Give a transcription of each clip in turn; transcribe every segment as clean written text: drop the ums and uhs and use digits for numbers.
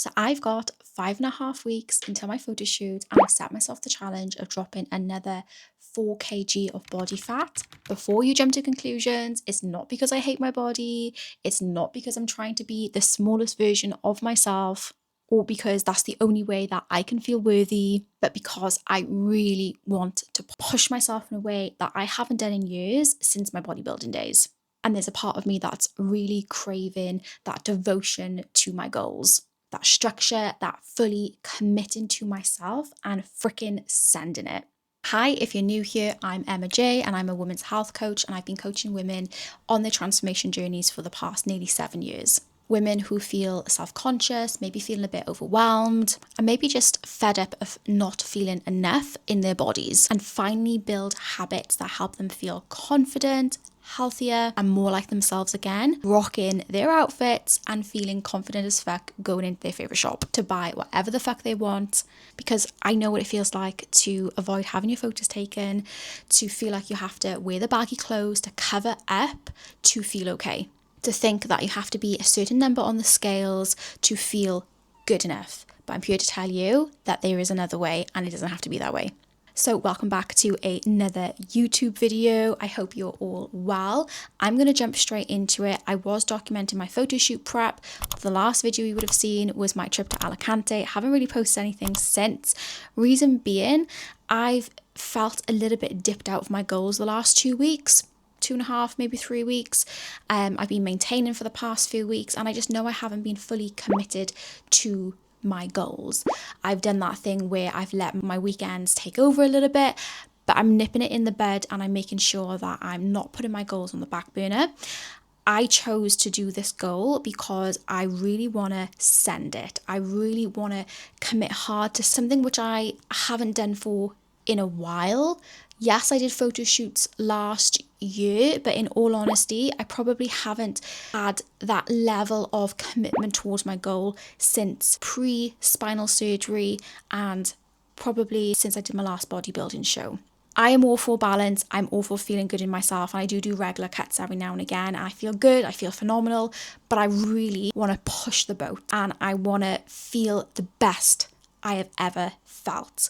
So I've got 5.5 weeks until my photo shoot, and I set myself the challenge of dropping another 4 kg of body fat. Before you jump to conclusions, it's not because I hate my body, it's not because I'm trying to be the smallest version of myself, or because that's the only way that I can feel worthy, but because I really want to push myself in a way that I haven't done in years since my bodybuilding days. And there's a part of me that's really craving that devotion to my goals, that structure, that fully committing to myself and freaking sending it. Hi, if you're new here, I'm Emma J and I'm a women's health coach, and I've been coaching women on their transformation journeys for the past nearly 7 years. Women who feel self-conscious, maybe feeling a bit overwhelmed, and maybe just fed up of not feeling enough in their bodies, and finally build habits that help them feel confident, healthier, and more like themselves again, rocking their outfits and feeling confident as fuck going into their favorite shop to buy whatever the fuck they want. Because I know what it feels like to avoid having your photos taken, to feel like you have to wear the baggy clothes to cover up to feel okay, to think that you have to be a certain number on the scales to feel good enough. But I'm here to tell you that there is another way, and it doesn't have to be that way. So welcome back to another YouTube video. I hope you're all well. I'm going to jump straight into it. I was documenting my photo shoot prep. The last video you would have seen was my trip to Alicante. I haven't really posted anything since. Reason being, I've felt a little bit dipped out of my goals the last 2 weeks. 2.5, maybe 3 weeks. I've been maintaining for the past few weeks, and I just know I haven't been fully committed to my goals. I've done that thing where I've let my weekends take over a little bit, but I'm nipping it in the bud and I'm making sure that I'm not putting my goals on the back burner. I chose to do this goal because I really want to send it. I really want to commit hard to something which I haven't done for in a while. Yes, I did photo shoots last year, but in all honesty, I probably haven't had that level of commitment towards my goal since pre-spinal surgery and probably since I did my last bodybuilding show. I am all for balance. I'm all for feeling good in myself. And I do regular cuts every now and again. I feel good. I feel phenomenal. But I really want to push the boat, and I want to feel the best I have ever felt.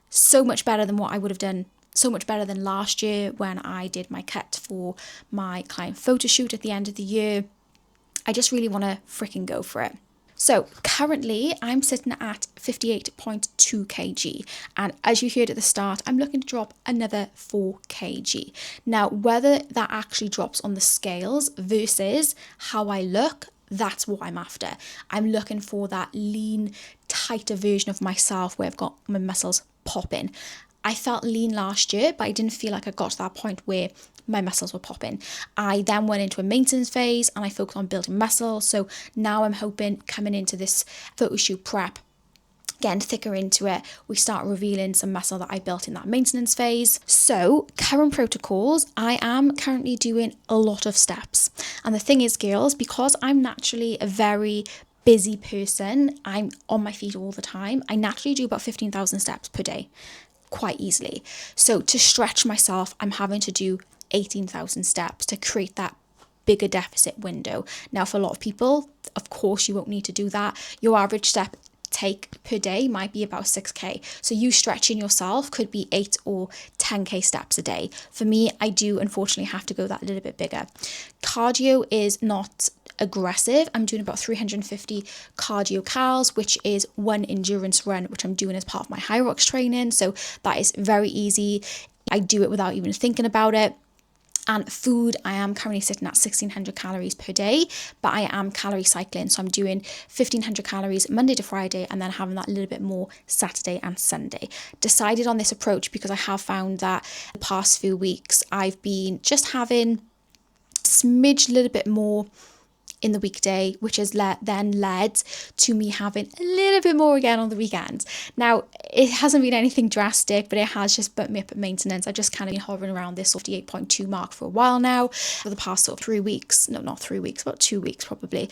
So much better than what I would have done. So much better than last year when I did my cut for my client photo shoot at the end of the year. I just really want to freaking go for it. So currently I'm sitting at 58.2 kg. And as you heard at the start, I'm looking to drop another 4 kg. Now, whether that actually drops on the scales versus how I look, that's what I'm after. I'm looking for that lean, tighter version of myself where I've got my muscles popping. I felt lean last year, but I didn't feel like I got to that point where my muscles were popping. I then went into a maintenance phase and I focused on building muscle. So now I'm hoping coming into this photo shoot prep, getting thicker into it, we start revealing some muscle that I built in that maintenance phase. So current protocols, I am currently doing a lot of steps. And the thing is, girls, because I'm naturally a very busy person, I'm on my feet all the time, I naturally do about 15,000 steps per day quite easily. So to stretch myself, I'm having to do 18,000 steps to create that bigger deficit window. Now, for a lot of people, of course, you won't need to do that. Your average step take per day might be about 6k. So you stretching yourself could be 8 or 10k steps a day. For me, I do unfortunately have to go that little bit bigger. Cardio is not aggressive. I'm doing about 350 cardio cals, which is one endurance run, which I'm doing as part of my high rocks training. So that is very easy. I do it without even thinking about it. And food, I am currently sitting at 1600 calories per day, but I am calorie cycling. So I'm doing 1500 calories Monday to Friday and then having that little bit more Saturday and Sunday. Decided on this approach because I have found that the past few weeks I've been just having smidge a little bit more in the weekday, which has then led to me having a little bit more again on the weekends. Now, it hasn't been anything drastic, but it has just put me up at maintenance. I've just kind of been hovering around this 58.2 mark for a while now, for the past sort of 3 weeks. No, not 3 weeks, about 2 weeks probably.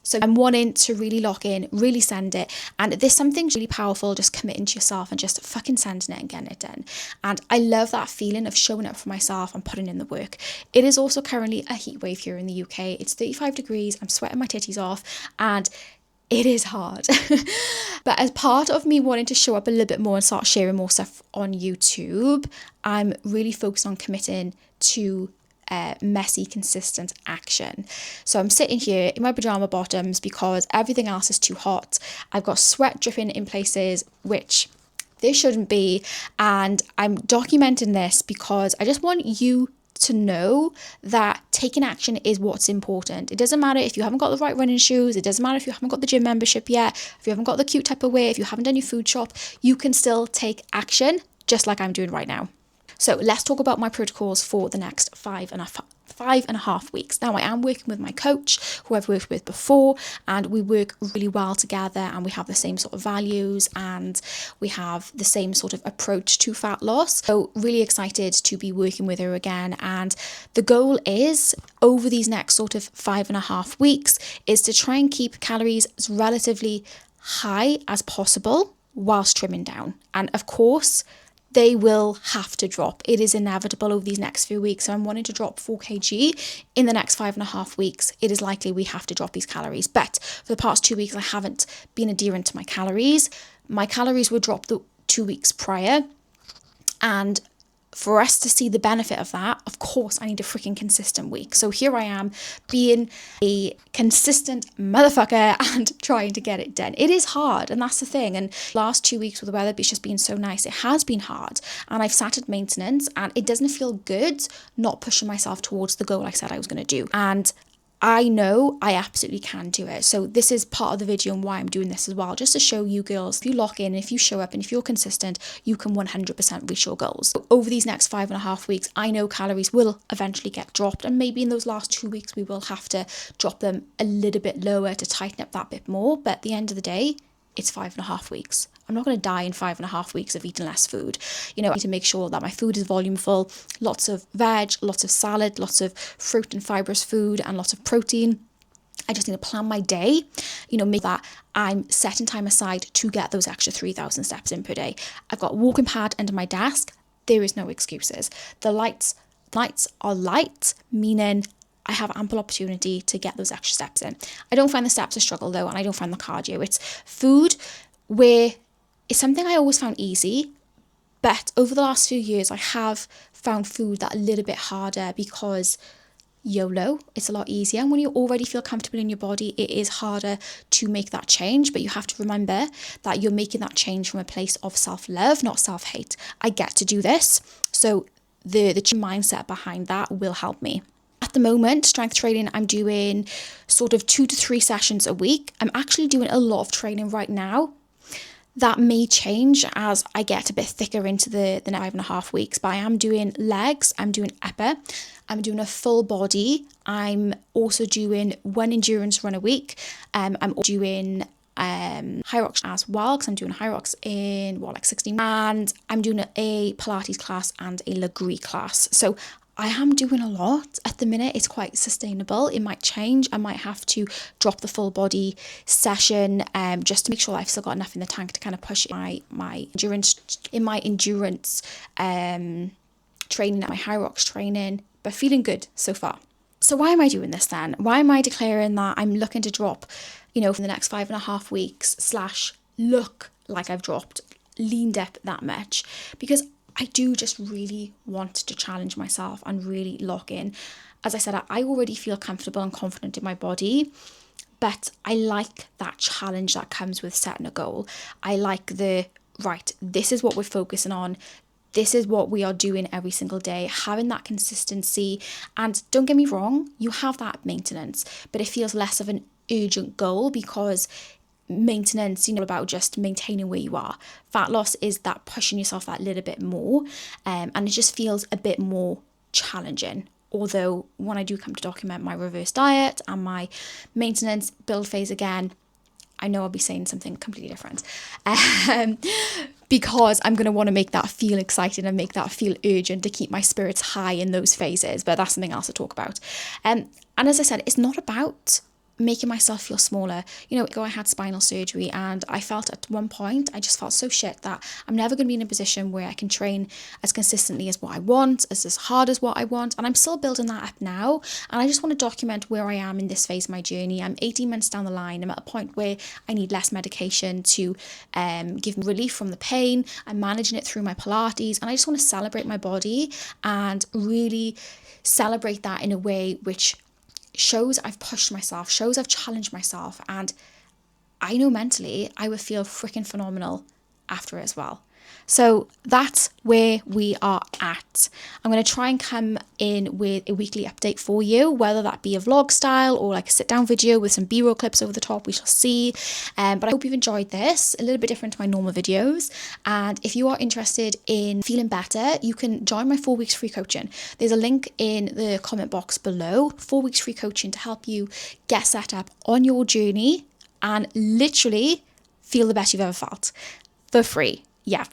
So I'm wanting to really lock in, really send it. And there's something really powerful just committing to yourself and just fucking sending it and getting it done. And I love that feeling of showing up for myself and putting in the work. It is also currently a heat wave here in the UK. It's 35 degrees. I'm sweating my titties off. And It is hard. But as part of me wanting to show up a little bit more and start sharing more stuff on YouTube, I'm really focused on committing to messy, consistent action. So I'm sitting here in my pajama bottoms because everything else is too hot. I've got sweat dripping in places which there shouldn't be. And I'm documenting this because I just want you to know that taking action is what's important. It doesn't matter if you haven't got the right running shoes. It doesn't matter if you haven't got the gym membership yet. If you haven't got the cute Tupperware, if you haven't done your food shop, you can still take action just like I'm doing right now. So let's talk about my protocols for the next 5.5 weeks. Now I am working with my coach, who I've worked with before, and we work really well together, and we have the same sort of values and we have the same sort of approach to fat loss. So really excited to be working with her again. And the goal is over these next sort of 5.5 weeks is to try and keep calories as relatively high as possible whilst trimming down. And of course, they will have to drop. It is inevitable over these next few weeks. So I'm wanting to drop 4 kg in the next 5.5 weeks. It is likely we have to drop these calories. But for the past 2 weeks, I haven't been adherent to my calories. My calories were dropped the 2 weeks prior. And for us to see the benefit of that, of course, I need a freaking consistent week. So here I am being a consistent motherfucker and trying to get it done. It is hard, and that's the thing. And last 2 weeks with the weather beach just been so nice, it has been hard. And I've sat at maintenance, and it doesn't feel good not pushing myself towards the goal I said I was going to do. And I know I absolutely can do it. So this is part of the video and why I'm doing this as well, just to show you girls, if you lock in, if you show up and if you're consistent, you can 100% reach your goals. So over these next 5.5 weeks, I know calories will eventually get dropped, and maybe in those last 2 weeks, we will have to drop them a little bit lower to tighten up that bit more. But at the end of the day, it's 5.5 weeks. I'm not going to die in 5.5 weeks of eating less food. I need to make sure that my food is volumeful, lots of veg, lots of salad, lots of fruit and fibrous food, and lots of protein. I just need to plan my day, make that I'm setting time aside to get those extra 3,000 steps in per day. I've got a walking pad under my desk. There is no excuses. The lights are light, meaning I have ample opportunity to get those extra steps in. I don't find the steps a struggle though, and I don't find the cardio. It's food where it's something I always found easy, but over the last few years, I have found food that a little bit harder because YOLO, it's a lot easier. And when you already feel comfortable in your body, it is harder to make that change. But you have to remember that you're making that change from a place of self-love, not self-hate. I get to do this. So the mindset behind that will help me. At the moment, strength training, I'm doing sort of 2 to 3 sessions a week. I'm actually doing a lot of training right now. That may change as I get a bit thicker into the 5.5 weeks, but I am doing legs, I'm doing upper, I'm doing a full body, I'm also doing 1 endurance run a week, I'm doing high rocks as well, because I'm doing high rocks in 16, and I'm doing a Pilates class and a Legree class. So I am doing a lot at the minute. It's quite sustainable. It might change. I might have to drop the full body session just to make sure I've still got enough in the tank to kind of push my endurance training, my high rocks training, but feeling good so far. So why am I doing this then? Why am I declaring that I'm looking to drop, for the next 5.5 weeks / look like I've dropped, leaned up that much? Because I do just really want to challenge myself and really lock in. As I said, I already feel comfortable and confident in my body, but I like that challenge that comes with setting a goal. I like this is what we're focusing on. This is what we are doing every single day, having that consistency. And don't get me wrong, you have that maintenance, but it feels less of an urgent goal because maintenance, about just maintaining where you are. Fat loss is that pushing yourself that little bit more, and it just feels a bit more challenging. Although when I do come to document my reverse diet and my maintenance build phase again, I know I'll be saying something completely different, because I'm going to want to make that feel exciting and make that feel urgent to keep my spirits high in those phases, but that's something else to talk about. And as I said, it's not about making myself feel smaller. You know, I had spinal surgery, and I felt at one point, I just felt so shit that I'm never going to be in a position where I can train as consistently as what I want, as hard as what I want. And I'm still building that up now. And I just want to document where I am in this phase of my journey. I'm 18 months down the line. I'm at a point where I need less medication to give me relief from the pain. I'm managing it through my Pilates, and I just want to celebrate my body and really celebrate that in a way which shows I've pushed myself, shows I've challenged myself, and I know mentally I would feel freaking phenomenal after it as well. So that's where we are at. I'm going to try and come in with a weekly update for you, whether that be a vlog style or like a sit down video with some B-roll clips over the top, we shall see. But I hope you've enjoyed this, a little bit different to my normal videos. And if you are interested in feeling better, you can join my 4 weeks free coaching. There's a link in the comment box below, 4 weeks free coaching to help you get set up on your journey and literally feel the best you've ever felt for free. Yeah,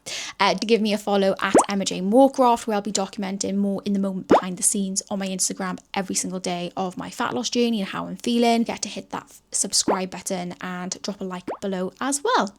give me a follow at Emma J Moorcroft, where I'll be documenting more in the moment behind the scenes on my Instagram every single day of my fat loss journey and how I'm feeling. Get to hit that subscribe button and drop a like below as well.